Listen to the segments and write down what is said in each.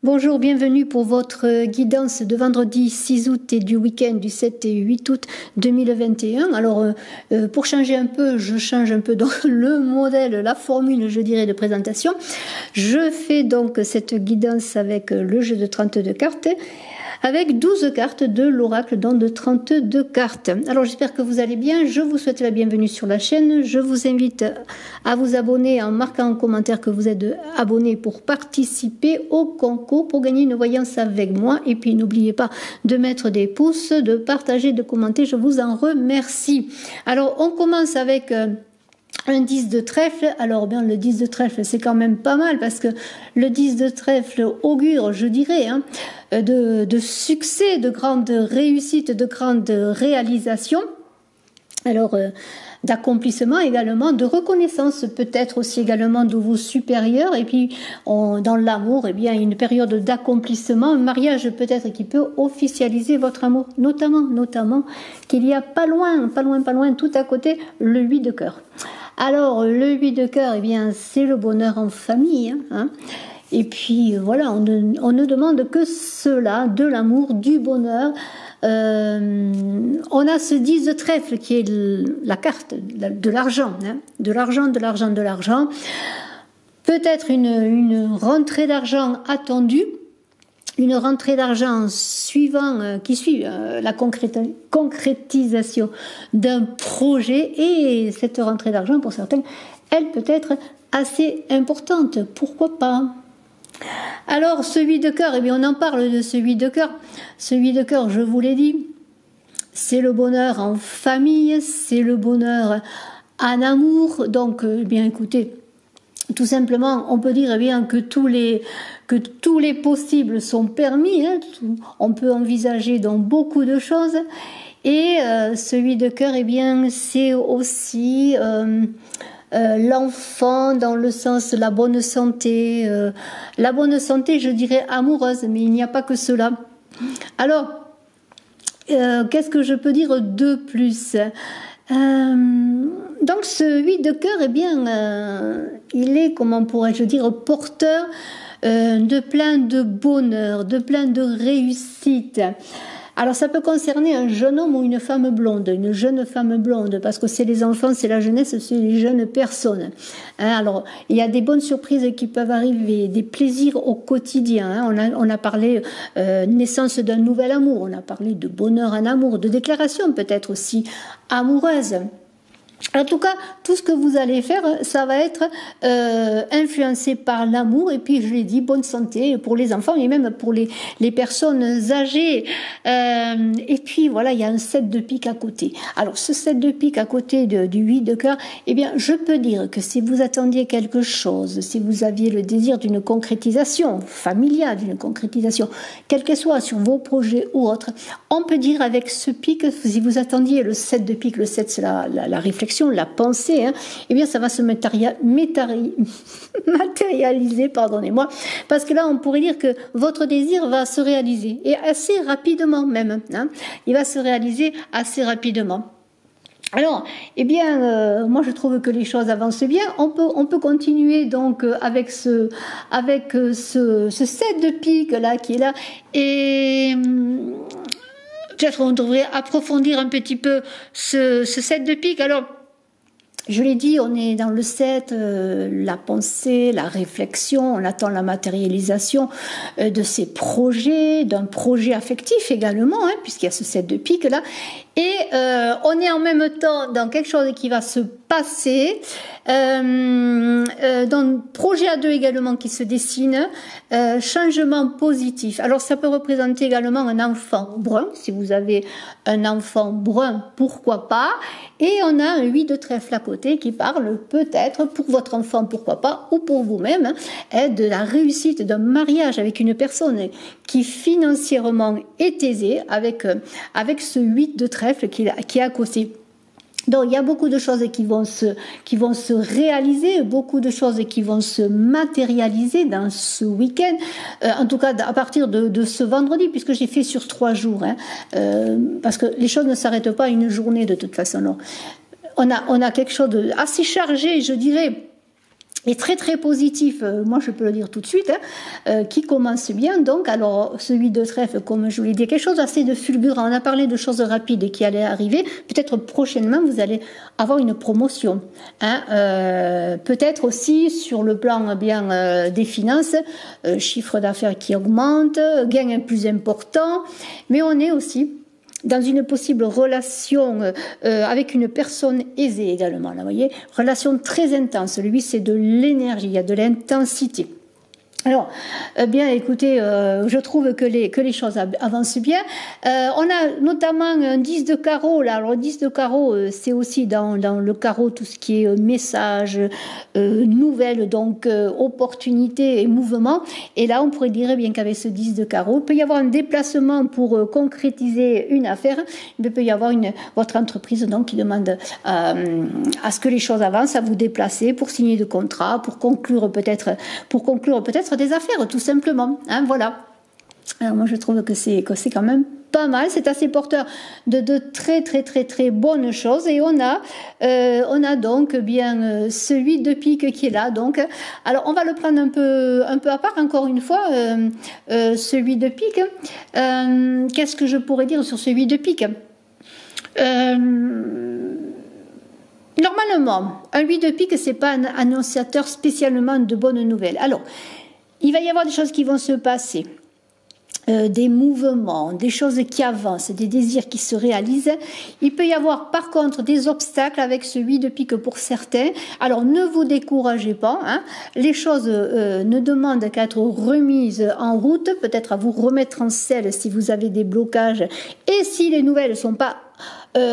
Bonjour, bienvenue pour votre guidance de vendredi 6 août et du week-end du 7 et 8 août 2021. Alors, pour changer un peu, je change un peu donc le modèle, la formule, je dirais, de présentation. Je fais donc cette guidance avec le jeu de 32 cartes, avec 12 cartes de l'oracle, donc de 32 cartes. Alors j'espère que vous allez bien, je vous souhaite la bienvenue sur la chaîne, je vous invite à vous abonner en marquant en commentaire que vous êtes abonné pour participer au concours, pour gagner une voyance avec moi, et puis n'oubliez pas de mettre des pouces, de partager, de commenter, je vous en remercie. Alors on commence avec un 10 de trèfle. Alors bien, le 10 de trèfle, c'est quand même pas mal parce que le 10 de trèfle augure, je dirais, de succès, de grandes réussites, de grandes réalisations. Alors, d'accomplissement également, de reconnaissance peut-être aussi également de vos supérieurs. Et puis, dans l'amour, eh bien, une période d'accomplissement, un mariage peut-être qui peut officialiser votre amour, notamment qu'il y a pas loin, tout à côté, le 8 de cœur. Alors, le 8 de cœur, eh bien, c'est le bonheur en famille, hein. Et puis, voilà, on ne demande que cela, de l'amour, du bonheur. On a ce 10 de trèfle qui est la carte de l'argent, hein, de l'argent. Peut-être une rentrée d'argent attendue, une rentrée d'argent qui suit la concrétisation d'un projet, et cette rentrée d'argent, pour certains, elle peut être assez importante, pourquoi pas. Alors, ce 8 de cœur, eh bien, on en parle de ce 8 de cœur. Ce 8 de cœur, je vous l'ai dit, c'est le bonheur en famille, c'est le bonheur en amour. Donc, eh bien, écoutez, tout simplement, on peut dire eh bien, que tous les possibles sont permis. Hein. On peut envisager donc beaucoup de choses. Et ce 8 de cœur, eh bien, c'est aussi l'enfant dans le sens de la bonne santé, je dirais amoureuse, mais il n'y a pas que cela. Alors, qu'est-ce que je peux dire de plus? Donc ce 8 de cœur, eh bien, il est, comment pourrais-je dire, porteur de plein de bonheur, de plein de réussite. Alors ça peut concerner un jeune homme ou une femme blonde, une jeune femme blonde, parce que c'est les enfants, c'est la jeunesse, c'est les jeunes personnes. Hein, alors il y a des bonnes surprises qui peuvent arriver, des plaisirs au quotidien. Hein, on a parlé naissance d'un nouvel amour, on a parlé de bonheur en amour, de déclaration peut-être aussi amoureuse. En tout cas, tout ce que vous allez faire, ça va être influencé par l'amour, et puis je l'ai dit, bonne santé pour les enfants et même pour les personnes âgées. Et puis voilà, il y a un 7 de pique à côté. Alors ce 7 de pique à côté du 8 de cœur, eh bien je peux dire que si vous attendiez quelque chose, si vous aviez le désir d'une concrétisation familiale, d'une concrétisation, quelle qu'elle soit sur vos projets ou autres, on peut dire avec ce pique, si vous attendiez le 7 de pique, le 7 c'est la réflexion, la pensée, hein, eh bien ça va se matérialiser, pardonnez-moi, parce que là on pourrait dire que votre désir va se réaliser, et assez rapidement même, hein, il va se réaliser assez rapidement. Alors, eh bien, moi je trouve que les choses avancent bien. On peut continuer donc avec ce 7 de pique là qui est là, et peut-être on devrait approfondir un petit peu ce 7 de pique. Alors, je l'ai dit, on est dans le 7, la pensée, la réflexion, on attend la matérialisation de ces projets, d'un projet affectif également, hein, puisqu'il y a ce 7 de pique là. Et on est en même temps dans quelque chose qui va se passer, dans le projet à deux également qui se dessine, changement positif. Alors ça peut représenter également un enfant brun, si vous avez un enfant brun, pourquoi pas. Et on a un 8 de trèfle à côté qui parle peut-être pour votre enfant, pourquoi pas, ou pour vous-même, hein, de la réussite d'un mariage avec une personne qui financièrement est aisée avec ce 8 de trèfle qui est à côté. Donc il y a beaucoup de choses qui vont se réaliser, beaucoup de choses qui vont se matérialiser dans ce week-end, en tout cas à partir de ce vendredi, puisque j'ai fait sur 3 jours, hein, parce que les choses ne s'arrêtent pas une journée de toute façon. Non. On a quelque chose d'assez chargé, je dirais, est très très positif, moi je peux le dire tout de suite, qui commence bien. Donc, alors celui de trèfle, comme je vous l'ai dit, quelque chose assez de fulgurant. On a parlé de choses rapides qui allaient arriver. Peut-être prochainement vous allez avoir une promotion. Hein. Peut-être aussi sur le plan bien des finances, chiffre d'affaires qui augmente, gain plus important, mais on est aussi dans une possible relation avec une personne aisée également, là, vous voyez, relation très intense. Lui, c'est de l'énergie, il y a de l'intensité. Alors, bien, écoutez, je trouve que les choses avancent bien. On a notamment un 10 de carreau, là. Alors, le 10 de carreau, c'est aussi dans le carreau tout ce qui est message, nouvelles, donc opportunités et mouvements. Et là, on pourrait dire bien qu'avec ce 10 de carreau, il peut y avoir un déplacement pour concrétiser une affaire. Il peut y avoir votre entreprise donc qui demande à ce que les choses avancent, à vous déplacer pour signer de contrats, pour conclure peut-être des affaires, tout simplement. Hein, voilà. Alors moi, je trouve que c'est quand même pas mal. C'est assez porteur de très très très très bonnes choses. Et on a donc bien ce 8 de pique qui est là. Donc, alors on va le prendre un peu à part. Encore une fois, ce 8 de pique. Qu'est-ce que je pourrais dire sur ce 8 de pique? Normalement, un 8 de pique, c'est pas un annonciateur spécialement de bonnes nouvelles. Alors, il va y avoir des choses qui vont se passer, des mouvements, des choses qui avancent, des désirs qui se réalisent. Il peut y avoir par contre des obstacles avec ce 8 de pique pour certains. Alors ne vous découragez pas, hein. Les choses ne demandent qu'à être remises en route, peut-être à vous remettre en selle si vous avez des blocages et si les nouvelles ne sont pas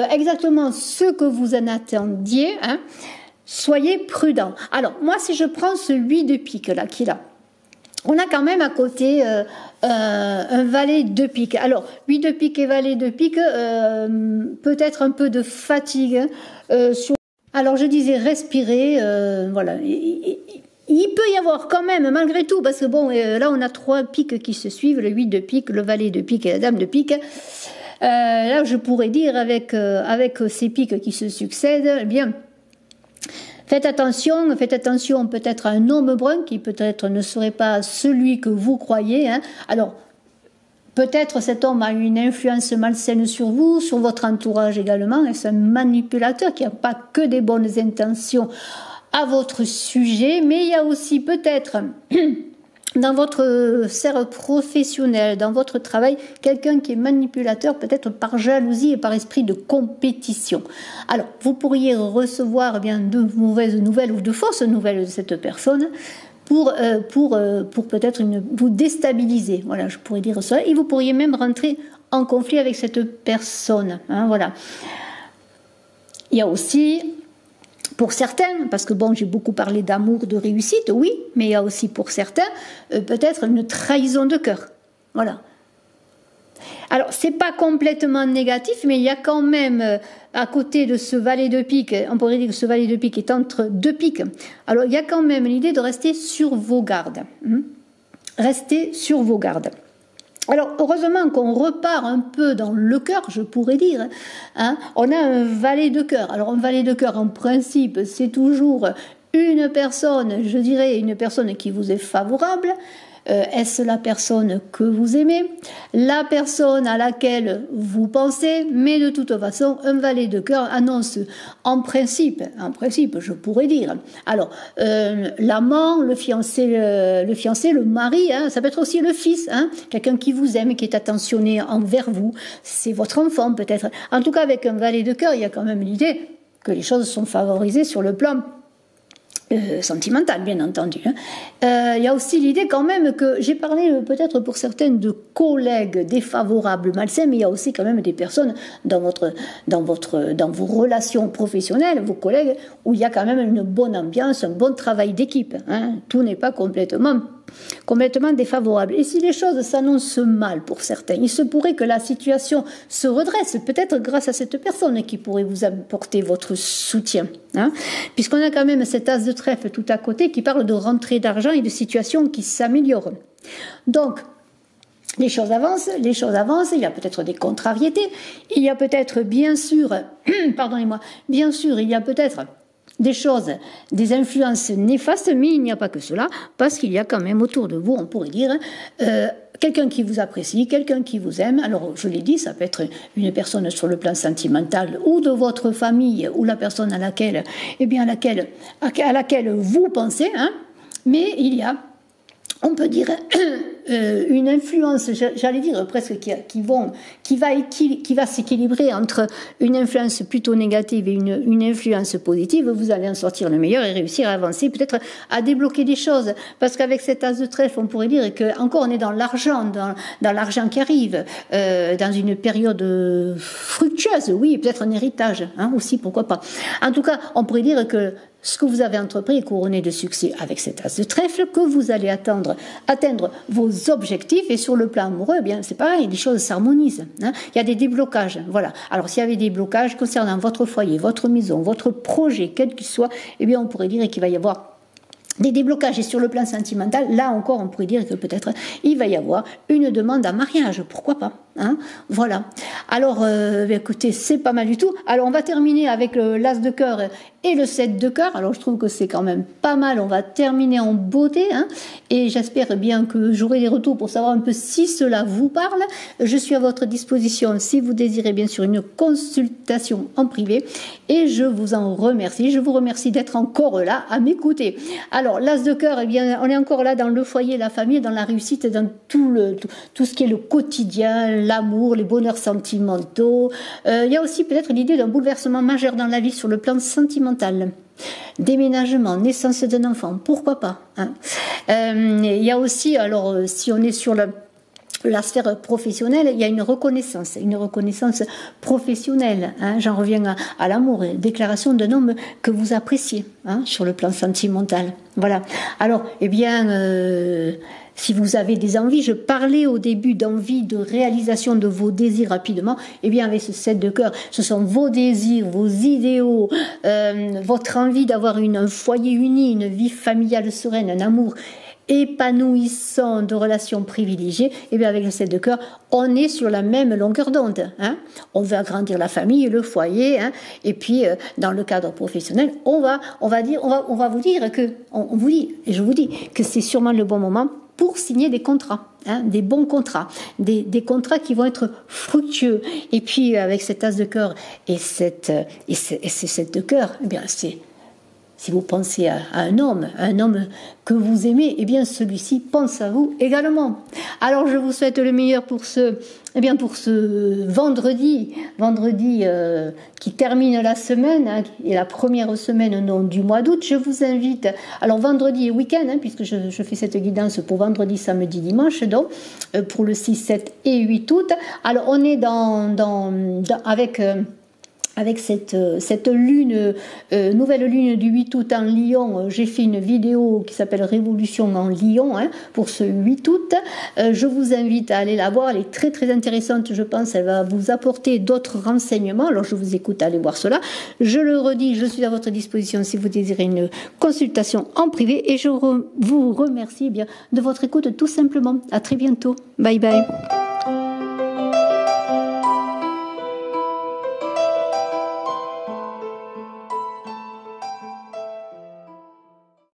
exactement ce que vous en attendiez, hein. Soyez prudents. Alors moi si je prends ce 8 de pique là qui est là, on a quand même à côté un valet de pique. Alors, 8 de pique et valet de pique, peut-être un peu de fatigue. Alors, je disais respirer, voilà. Il peut y avoir quand même, malgré tout, parce que bon, là, on a 3 piques qui se suivent, le 8 de pique, le valet de pique et la dame de pique. Là, je pourrais dire, avec ces piques qui se succèdent, eh bien... Faites attention peut-être à un homme brun qui peut-être ne serait pas celui que vous croyez. Hein. Alors, peut-être cet homme a une influence malsaine sur vous, sur votre entourage également. C'est un manipulateur qui n'a pas que des bonnes intentions à votre sujet, mais il y a aussi peut-être... dans votre sphère professionnelle, dans votre travail, quelqu'un qui est manipulateur, peut-être par jalousie et par esprit de compétition. Alors, vous pourriez recevoir bien de mauvaises nouvelles ou de fausses nouvelles de cette personne pour peut-être vous déstabiliser. Voilà, je pourrais dire ça. Et vous pourriez même rentrer en conflit avec cette personne. Hein, voilà. Il y a aussi... Pour certains, parce que bon, j'ai beaucoup parlé d'amour, de réussite, oui, mais il y a aussi pour certains, peut-être une trahison de cœur. Voilà. Alors, c'est pas complètement négatif, mais il y a quand même, à côté de ce valet de pique, on pourrait dire que ce valet de pique est entre 2 piques, alors il y a quand même l'idée de rester sur vos gardes. Restez sur vos gardes. Alors, heureusement qu'on repart un peu dans le cœur, je pourrais dire. Hein. On a un valet de cœur. Alors, un valet de cœur, en principe, c'est toujours une personne, je dirais, une personne qui vous est favorable. Est-ce la personne que vous aimez, la personne à laquelle vous pensez, mais de toute façon, un valet de cœur annonce en principe, je pourrais dire. Alors, l'amant, le fiancé, le mari, hein, ça peut être aussi le fils, hein, quelqu'un qui vous aime, qui est attentionné envers vous, c'est votre enfant peut-être. En tout cas, avec un valet de cœur, il y a quand même l'idée que les choses sont favorisées sur le plan sentimentale, bien entendu. Hein. Il y a aussi l'idée quand même que j'ai parlé peut-être pour certaines de collègues défavorables, malsains, mais il y a aussi quand même des personnes dans vos relations professionnelles, vos collègues, où il y a quand même une bonne ambiance, un bon travail d'équipe. Hein. Tout n'est pas complètement défavorable. Et si les choses s'annoncent mal pour certains, il se pourrait que la situation se redresse, peut-être grâce à cette personne qui pourrait vous apporter votre soutien. Hein, puisqu'on a quand même cet as de trèfle tout à côté qui parle de rentrée d'argent et de situations qui s'améliorent. Donc, les choses avancent, il y a peut-être des contrariétés, il y a peut-être, bien sûr, il y a peut-être des choses, des influences néfastes, mais il n'y a pas que cela, parce qu'il y a quand même autour de vous, on pourrait dire, quelqu'un qui vous apprécie, quelqu'un qui vous aime. Alors, je l'ai dit, ça peut être une personne sur le plan sentimental ou de votre famille, ou la personne à laquelle, eh bien, à laquelle vous pensez, hein, mais il y a, on peut dire, une influence, j'allais dire presque qui va s'équilibrer entre une influence plutôt négative et une influence positive. Vous allez en sortir le meilleur et réussir à avancer, peut-être à débloquer des choses. Parce qu'avec cet as de trèfle, on pourrait dire que encore on est dans l'argent, dans l'argent qui arrive, dans une période fructueuse, oui, peut-être un héritage, hein, aussi, pourquoi pas. En tout cas, on pourrait dire que ce que vous avez entrepris est couronné de succès avec cet as de trèfle, que vous allez atteindre vos objectifs, et sur le plan amoureux, eh bien c'est pareil, les choses s'harmonisent, hein. Il y a des déblocages, voilà. Alors s'il y avait des blocages concernant votre foyer, votre maison, votre projet, quel qu'il soit, eh bien on pourrait dire qu'il va y avoir des déblocages. Et sur le plan sentimental, là encore, on pourrait dire que peut-être il va y avoir une demande en mariage, pourquoi pas, hein, voilà. Alors, écoutez, c'est pas mal du tout. Alors, on va terminer avec l'as de cœur et le 7 de cœur. Alors, je trouve que c'est quand même pas mal. On va terminer en beauté, hein, et j'espère bien que j'aurai des retours pour savoir un peu si cela vous parle. Je suis à votre disposition si vous désirez bien sûr une consultation en privé, et je vous en remercie. Je vous remercie d'être encore là à m'écouter. Alors, l'as de cœur, eh bien, on est encore là dans le foyer, la famille, dans la réussite, dans tout ce qui est le quotidien, l'amour, les bonheurs sentimentaux. Il y a aussi peut-être l'idée d'un bouleversement majeur dans la vie sur le plan sentimental. Déménagement, naissance d'un enfant, pourquoi pas, hein. Il y a aussi, alors, si on est sur la sphère professionnelle, il y a une reconnaissance professionnelle, hein. J'en reviens à l'amour, déclaration d'un homme que vous appréciez, hein, sur le plan sentimental. Voilà. Alors, eh bien, si vous avez des envies, je parlais au début d'envie, de réalisation de vos désirs rapidement, eh bien avec ce 7 de cœur, ce sont vos désirs, vos idéaux, votre envie d'avoir un foyer uni, une vie familiale sereine, un amour épanouissant, de relations privilégiées. Et bien avec le 7 de cœur, on est sur la même longueur d'onde, hein. On veut agrandir la famille, le foyer, hein. Et puis dans le cadre professionnel, on va vous dire que, on vous dit, et je vous dis que c'est sûrement le bon moment pour signer des contrats, hein, des bons contrats, des contrats qui vont être fructueux. Et puis avec cet as de cœur et ce 7 de cœur, eh bien c'est, si vous pensez à un homme que vous aimez, eh bien celui-ci pense à vous également. Alors je vous souhaite le meilleur pour ce vendredi qui termine la semaine, hein, et la première semaine du mois d'août. Je vous invite, alors vendredi et week-end, hein, puisque je fais cette guidance pour vendredi, samedi, dimanche, donc pour le 6, 7 et 8 août. Alors on est avec cette nouvelle lune du 8 août en Lion. J'ai fait une vidéo qui s'appelle Révolution en Lion, hein, pour ce 8 août. Je vous invite à aller la voir, elle est très très intéressante, je pense, elle va vous apporter d'autres renseignements. Alors je vous écoute à aller voir cela. Je le redis, je suis à votre disposition si vous désirez une consultation en privé, et je vous remercie bien de votre écoute tout simplement. À très bientôt. Bye bye.